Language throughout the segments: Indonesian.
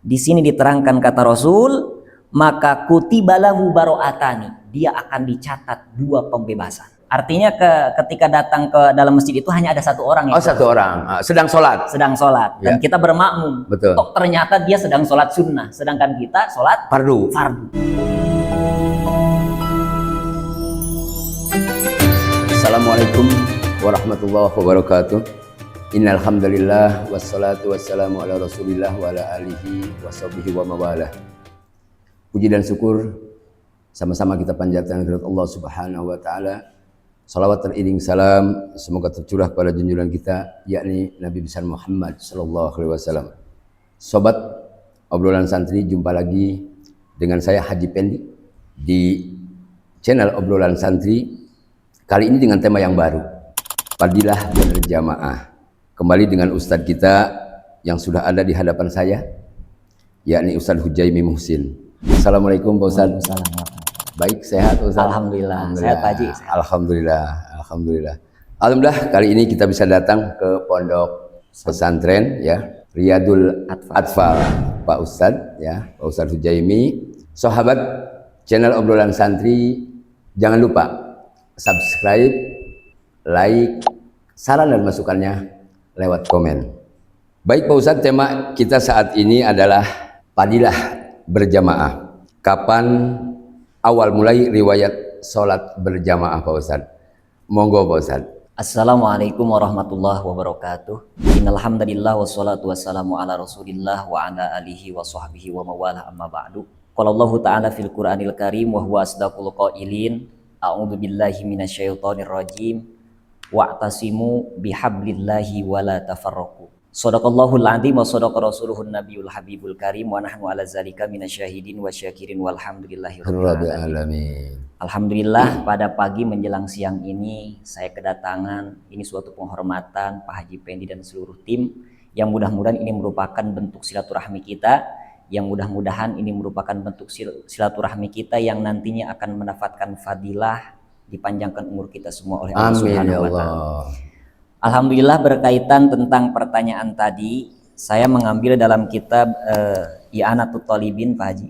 Di sini diterangkan kata Rasul, maka kutibalahu baro'atani, dia akan dicatat 2 pembebasan. Artinya ketika datang ke dalam masjid itu hanya ada 1 orang ya. Oh, 1 orang sedang sholat. Sedang sholat dan kita bermakmum. Betul. Tok ternyata dia sedang sholat sunnah, sedangkan kita sholat Fardu. Assalamualaikum warahmatullahi wabarakatuh. Innal hamdalillah wassalatu wassalamu ala Rasulillah wa ala alihi washabihi wa mawalah. Puji dan syukur sama-sama kita panjatkan kepada Allah Subhanahu wa taala. Salawat teriring salam semoga tercurah pada junjungan kita yakni Nabi besar Muhammad sallallahu alaihi wasallam. Sobat obrolan santri, jumpa lagi dengan saya Haji Pendi di channel obrolan santri. Kali ini dengan tema yang baru, fadilah berjamaah. Kembali dengan Ustadz kita yang sudah ada di hadapan saya, yakni Ustadz Hujaimi Muhsin. Assalamualaikum Pak Ustadz. Baik, sehat Ustadz? Alhamdulillah. Sehat Pak Haji. Alhamdulillah. Kali ini kita bisa datang ke pondok pesantren ya, Riyadul Atfal Pak Ustadz ya, Pak Ustadz Hujaimi. Sahabat channel obrolan santri, jangan lupa subscribe, like, saran dan masukannya lewat komen. Baik Pak Ustadz, tema kita saat ini adalah fadilah berjamaah. Kapan awal mulai riwayat sholat berjamaah Pak Ustadz? Monggo Pak Ustadz. Assalamualaikum warahmatullahi wabarakatuh. Innalhamdulillah wassalatu wassalamu ala Rasulillah wa ala alihi wa sahbihi wa mawalah, amma ba'du. Qala Allah Ta'ala fil Qur'anil Karim wa huwa asdaqul qailin. A'udzu billahi minasyaitonir rajim. Wa'tasimu bihablillahi wa la tafarraqu. Shadaqallahul adzim wa shadaqa rasuluhun nabiyul habibul karim wa nahnu ala zalika minasyahidin wa syakirin walhamdulillahi rabbil alamin. Alhamdulillah, pada pagi menjelang siang ini saya kedatangan, ini suatu penghormatan Pak Haji Pendi dan seluruh tim, yang mudah-mudahan ini merupakan bentuk silaturahmi kita, yang mudah-mudahan ini merupakan bentuk silaturahmi kita yang nantinya akan mendapatkan fadilah, dipanjangkan umur kita semua oleh Allah Subhanahu wa Ta'ala. Alhamdulillah, berkaitan tentang pertanyaan tadi, saya mengambil dalam kitab I'anatul Thalibin Pak Haji.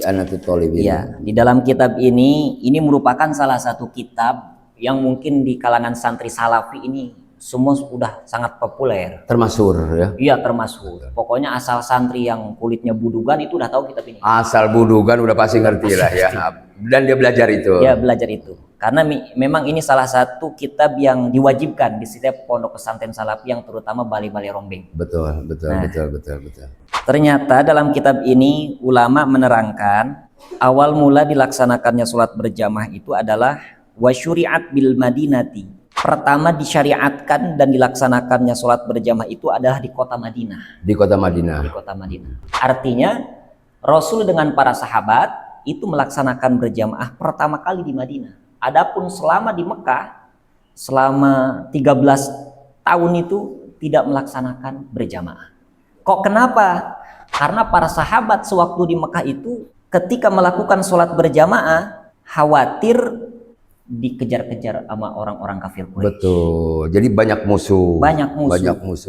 I'anatul Thalibin. Ya, di dalam kitab ini merupakan salah satu kitab yang mungkin di kalangan santri salafi ini semua sudah sangat populer. Termasuk ya? Iya, termasuk. Pokoknya asal santri yang kulitnya budugan itu udah tahu kitab ini. Asal budugan udah pasti ngerti lah ya. Dan dia belajar itu. Ya, belajar itu. Karena memang ini salah satu kitab yang diwajibkan di setiap pondok pesantren salafi yang terutama Bali-Bali Rombeng. Betul. Ternyata dalam kitab ini ulama menerangkan awal mula dilaksanakannya sholat berjamaah itu adalah wasyuri'at bil madinati. Pertama disyariatkan dan dilaksanakannya sholat berjamaah itu adalah di kota Madinah. Di kota Madinah. Artinya Rasul dengan para sahabat itu melaksanakan berjamaah pertama kali di Madinah. Adapun selama di Mekah, selama 13 tahun itu tidak melaksanakan berjamaah. Kok kenapa? Karena para sahabat sewaktu di Mekah itu ketika melakukan sholat berjamaah khawatir dikejar-kejar sama orang-orang kafir Quraisy. Betul. Jadi banyak musuh.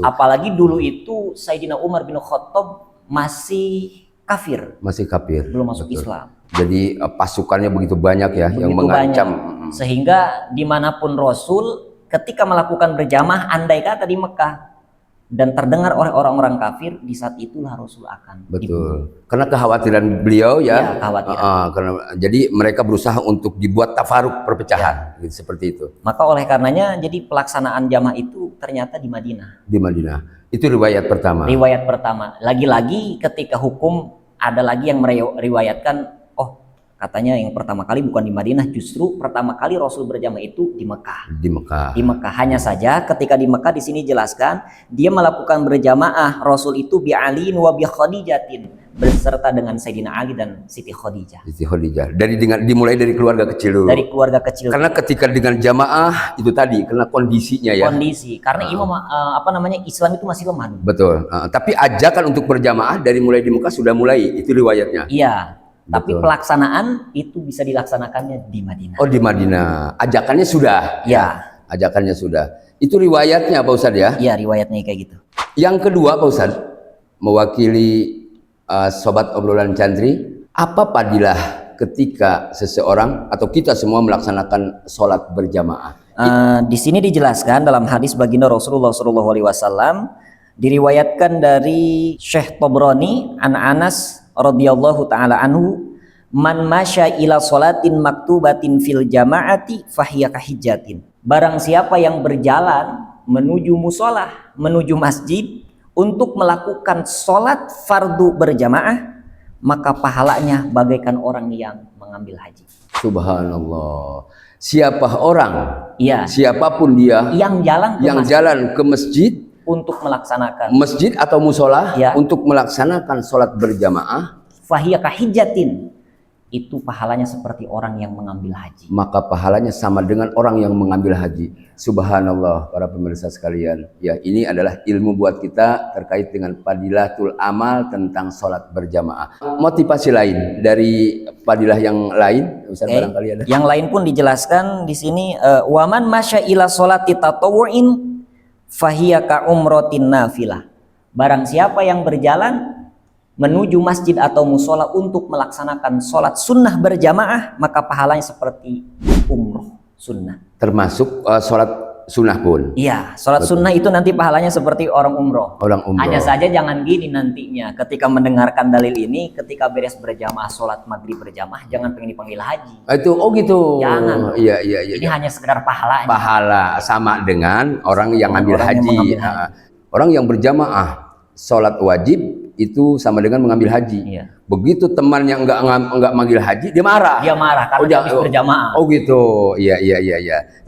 Apalagi dulu itu Sayyidina Umar bin Khattab masih kafir. Belum masuk Islam. Jadi pasukannya begitu banyak ya yang mengancam. Sehingga dimanapun Rasul ketika melakukan berjamaah, andai kata di Mekah dan terdengar oleh orang-orang kafir, di saat itulah Rasul akan dibunuh. Karena kekhawatiran beliau ya. Jadi mereka berusaha untuk dibuat tafaruk, perpecahan gitu, seperti itu. Maka oleh karenanya jadi pelaksanaan jamaah itu ternyata di Madinah. Itu riwayat pertama. Lagi-lagi ketika hukum ada lagi yang meriwayatkan, katanya yang pertama kali bukan di Madinah, justru pertama kali Rasul berjamaah itu di Mekah. Di Mekah. Hanya saja ketika di Mekah di sini jelaskan dia melakukan berjamaah Rasul itu bi Aliin wa bi Khadijatin, beserta dengan Sayyidina Ali dan Siti Khadijah. Dimulai dari keluarga kecil dulu. Karena ketika dengan jamaah itu tadi karena kondisinya ya. Karena Islam itu masih lemah. Betul. Tapi ajakan untuk berjamaah dari mulai di Mekah sudah mulai, itu riwayatnya. Iya. Tapi pelaksanaan itu bisa dilaksanakannya di Madinah. Di Madinah. Ajakannya sudah. Ya. Ajakannya sudah. Itu riwayatnya Pak Ustadz ya? Iya, riwayatnya kayak gitu. Yang kedua Pak Ustadz, mewakili sobat obrolan Chandri, apa fadilah ketika seseorang atau kita semua melaksanakan sholat berjamaah? Di sini dijelaskan dalam hadis baginda Rasulullah SAW, diriwayatkan dari Syekh Tobroni an Anas radhiyallahu taala anhu, man masya ila sholatin maktubatin fil jamaati fahiya kahijjatin. Barang siapa yang berjalan menuju musolah, menuju masjid untuk melakukan sholat fardu berjamaah, maka pahalanya bagaikan orang yang mengambil haji. Subhanallah. Siapa orang, Iya, siapapun dia yang jalan ke masjid jalan ke masjid untuk melaksanakan atau musola Ya. untuk melaksanakan sholat berjamaah, fahiya kahijjatin, itu pahalanya seperti orang yang mengambil haji. maka pahalanya sama dengan orang yang mengambil haji. Subhanallah, para pemirsa sekalian. Ya, ini adalah ilmu buat kita terkait dengan fadilatul amal tentang sholat berjamaah. Motivasi lain dari fadilah yang lain, Ustaz, Oke. barangkali ada. Yang lain pun dijelaskan di sini, waman masya ila sholati tatawu'in fahiya ka umrotin nafilah. Barang siapa yang berjalan menuju masjid atau musola untuk melaksanakan sholat sunnah berjamaah, maka pahalanya seperti umroh sunnah. Termasuk sholat sunnah pun. Iya, sholat sunnah itu nanti pahalanya seperti orang umroh. Orang umroh. Hanya saja jangan gini nantinya, ketika mendengarkan dalil ini, ketika beres berjamaah sholat maghrib berjamaah, jangan pengen dipanggil haji. Itu gitu. Jangan. Iya. Ini hanya sekedar pahalanya. Pahala sama dengan orang yang ngambil Orang yang haji. mengambil haji. Orang yang berjamaah sholat wajib itu sama dengan mengambil haji. Iya. Begitu teman yang enggak manggil haji, dia marah. Dia marah karena dia habis berjamaah. Oh gitu. Iya.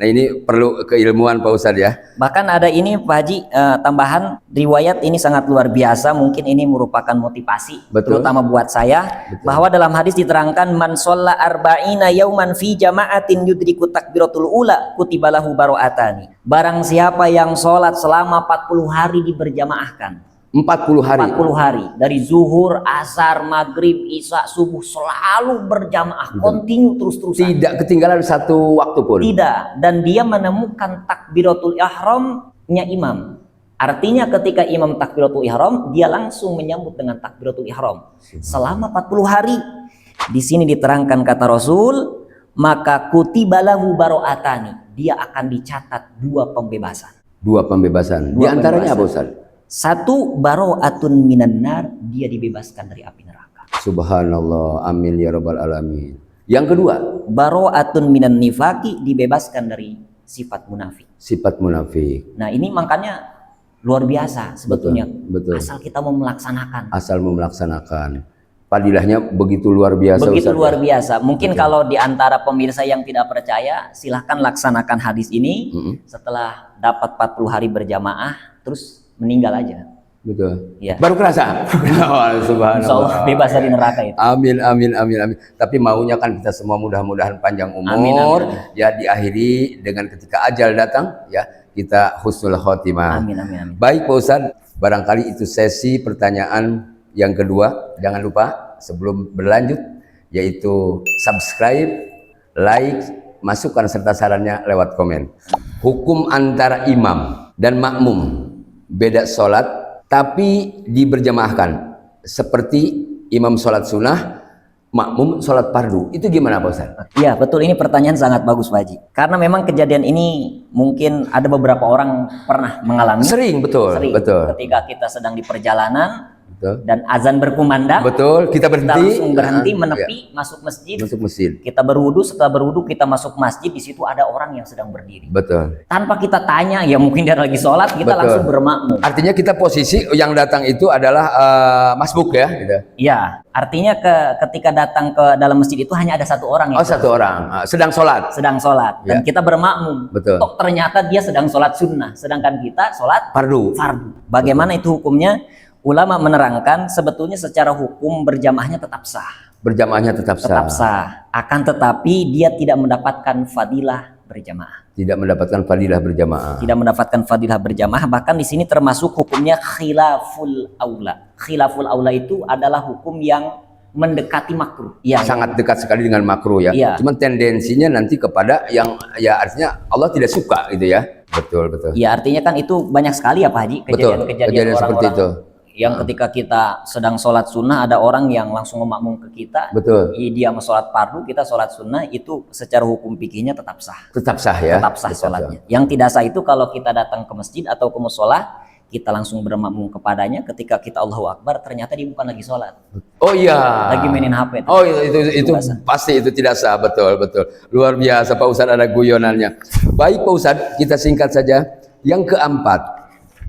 Nah, ini perlu keilmuan Pak Ustadz ya. Bahkan ada ini Pak Haji, tambahan riwayat ini sangat luar biasa, mungkin ini merupakan motivasi Betul. terutama buat saya. Betul. Bahwa dalam hadis diterangkan man sholla arba'ina yauman fi jama'atin yudriku takbiratul ula kutibalahu baro'atani. Barang siapa yang sholat selama 40 hari diberjamaahkan, 40 hari. 40 hari dari zuhur, asar, maghrib, isya, subuh selalu berjamaah, kontinu terus-terusan. Tidak ketinggalan satu waktu pun. Tidak, dan dia menemukan takbiratul ihramnya imam. Artinya ketika imam takbiratul ihram, dia langsung menyambut dengan takbiratul ihram selama 40 hari. Di sini diterangkan kata Rasul, maka kutibalahu baro'atani, dia akan dicatat 2 pembebasan. 2 pembebasan. Di antaranya apa Ustaz? 1, baro'atun minan nar, dia dibebaskan dari api neraka. Subhanallah, amin ya rabbal alamin. Yang kedua, Baro'atun minan nifaki, dibebaskan dari sifat munafik. sifat munafik. Nah, ini makanya luar biasa sebetulnya. Betul. Asal kita mau melaksanakan. Asal melaksanakan. Fadilahnya begitu luar biasa. Begitu Ustaz, luar ya? biasa. Mungkin kalau di antara pemirsa yang tidak percaya, silahkan laksanakan hadis ini. Setelah dapat 40 hari berjamaah, terus meninggal aja. Betul. Ya. Baru kerasa. Oh, subhanallah. Insya Allah bebas dari neraka itu. Amin. Tapi maunya kan kita semua mudah-mudahan panjang umur. Amin. Ya, diakhiri dengan ketika ajal datang, ya kita husnul khotimah. Amin. Baik Pak Ustadz, barangkali itu sesi pertanyaan yang kedua. Jangan lupa sebelum berlanjut, yaitu subscribe, like, masukkan serta sarannya lewat komen. Hukum antara imam dan makmum, beda sholat tapi diberjamaahkan, seperti imam sholat sunnah, makmum sholat fardu. Itu gimana Pak Ustaz? Iya betul, ini pertanyaan sangat bagus Pak Haji. Karena memang kejadian ini mungkin ada beberapa orang pernah mengalami. Sering, betul. Ketika kita sedang di perjalanan, Betul. dan azan berkumandang, Betul, kita kita berhenti. langsung berhenti, Iya. menepi, masuk masjid. Masuk masjid. Kita berwudu, setelah berwudu kita masuk masjid, di situ ada orang yang sedang berdiri. Betul. Tanpa kita tanya, ya mungkin dia lagi sholat, kita Betul. langsung bermakmum. Artinya kita posisi yang datang itu adalah masbuk ya, gitu. Iya, artinya ketika datang ke dalam masjid itu hanya ada 1 orang yang Oh, 1 orang sedang sholat. sedang sholat, dan Ya. kita bermakmum. Betul. Toh ternyata dia sedang sholat sunnah, sedangkan kita sholat Fardu. fardu. Bagaimana itu hukumnya? Ulama menerangkan sebetulnya secara hukum berjamaahnya tetap sah. Berjamaahnya tetap Tetap sah. sah. Akan tetapi dia tidak mendapatkan fadilah berjamaah. Tidak mendapatkan fadilah berjamaah. Tidak mendapatkan fadilah berjamaah. Bahkan di sini termasuk hukumnya khilaful aula. Khilaful aula itu adalah hukum yang mendekati makruh. Iya. Sangat dekat sekali dengan makruh ya. Iya. Cuman tendensinya nanti kepada yang ya artinya Allah tidak suka gitu ya. Betul. Ya artinya kan itu banyak sekali ya Pak Haji Betul. kejadian-kejadian Kejadian seperti orang-orang itu. yang ketika kita sedang sholat sunnah ada orang yang langsung memakmum ke kita. Betul. Dia mau sholat fardu, kita sholat sunnah, itu secara hukum fikihnya tetap sah. Tetap sah ya. Tetap sah sholatnya. Yang tidak sah itu kalau kita datang ke masjid atau ke musola, kita langsung bermakmum kepadanya, ketika kita Allahu Akbar ternyata dia bukan lagi sholat. Oh iya. Lagi mainin HP. Oh itu pasti itu tidak sah, betul. Luar biasa Pak Ustadz, ada guyonannya. Baik Pak Ustadz, kita singkat saja. Yang keempat,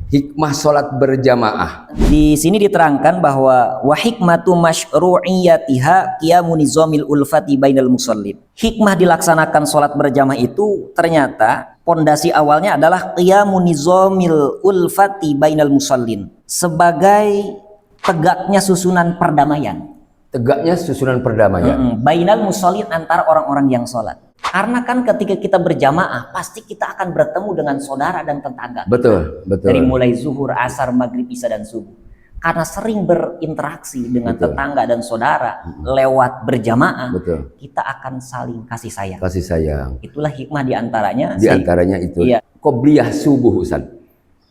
hikmah sholat berjamaah. Di sini diterangkan bahwa wa hikmatu masyru'iyatiha qiyamu nizamil ulfati bainal musallin. Hikmah dilaksanakan sholat berjamaah itu ternyata pondasi awalnya adalah qiyamu nizamil ulfati bainal musallin, sebagai tegaknya susunan perdamaian. Tegaknya susunan perdamaian. Bainal musallin, antara orang-orang yang sholat. Karena kan ketika kita berjamaah pasti kita akan bertemu dengan saudara dan tetangga. Betul. Dari mulai zuhur, asar, maghrib, isya dan subuh. Karena sering berinteraksi dengan tetangga dan saudara lewat berjamaah, kita akan saling kasih sayang. Kasih sayang. Itulah hikmah diantaranya. Diantaranya itu. Iya. Qobliyah subuh Ustaz.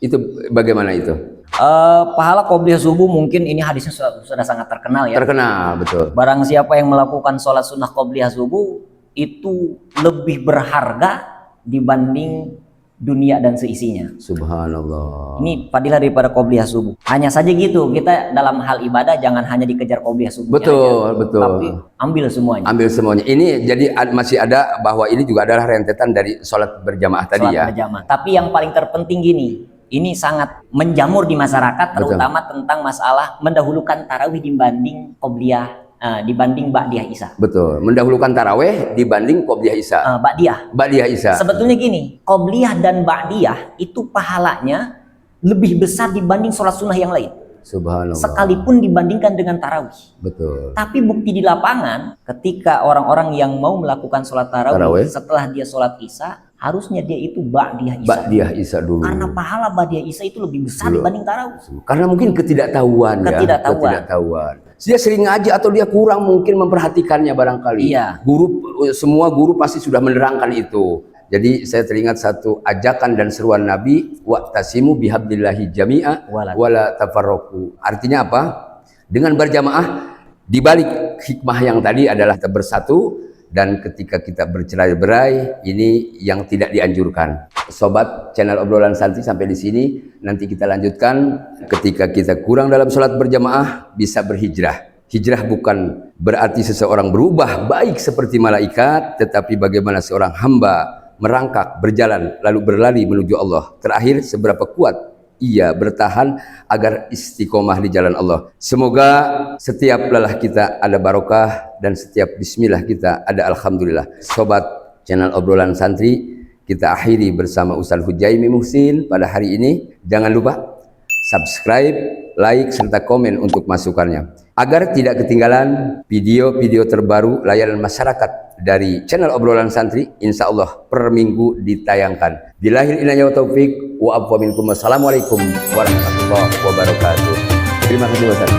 Itu bagaimana itu? Pahala qobliyah subuh mungkin ini hadisnya sudah sangat terkenal ya. Terkenal, betul. Barang siapa yang melakukan sholat sunnah qobliyah subuh itu lebih berharga dibanding dunia dan seisinya. Subhanallah. Ini fadilah daripada qobliyah subuh. Hanya saja gitu, kita dalam hal ibadah jangan hanya dikejar qobliyah subuh. Betul. Tapi ambil semuanya. Ambil semuanya. Ini jadi masih ada bahwa ini juga adalah rentetan dari sholat berjamaah tadi Sholat ya. berjamaah. Tapi yang paling terpenting gini, ini sangat menjamur di masyarakat, terutama tentang masalah mendahulukan tarawih dibanding qobliyah, dibanding ba'diyah isya. Betul, mendahulukan taraweh dibanding qobliyah isya. Ba'diyah isya. Sebetulnya gini, qobliyah dan ba'diyah itu pahalanya lebih besar dibanding sholat sunnah yang lain. Subhanallah. Sekalipun dibandingkan dengan tarawih. Betul. Tapi bukti di lapangan, ketika orang-orang yang mau melakukan sholat tarawih setelah dia sholat isya, harusnya dia itu ba'diyah isya. Ba'diyah isya dulu. Karena pahala ba'diyah isya itu lebih besar dibanding tarawih. Karena mungkin ketidaktahuan. Ketidaktahuan. Dia sering ngaji atau dia kurang mungkin memperhatikannya barangkali. Iya. Semua guru pasti sudah menerangkan itu. Jadi saya teringat satu ajakan dan seruan Nabi, wa'tasimu bihablillahi jami'a wala tafarraqu. Artinya apa? Dengan berjamaah, di balik hikmah yang tadi adalah kita bersatu, dan ketika kita bercerai-berai, ini yang tidak dianjurkan. Sobat channel obrolan santri, sampai di sini, nanti kita lanjutkan. Ketika kita kurang dalam sholat berjamaah, bisa berhijrah. Hijrah bukan berarti seseorang berubah baik seperti malaikat, tetapi bagaimana seorang hamba merangkak, berjalan, lalu berlari menuju Allah. Terakhir, seberapa kuat ia bertahan agar istiqomah di jalan Allah. Semoga setiap lelah kita ada barokah, dan setiap bismillah kita ada alhamdulillah. Sobat channel obrolan santri, kita akhiri bersama Ustaz Hujaimi Muhsin pada hari ini. Jangan lupa subscribe, like, serta komen untuk masukannya, agar tidak ketinggalan video-video terbaru layanan masyarakat dari channel obrolan santri. Insya Allah per minggu ditayangkan. Bilahil inayah wa taufiq wa afwa minkum. Wassalamualaikum warahmatullahi wabarakatuh. Terima kasih Ustaz.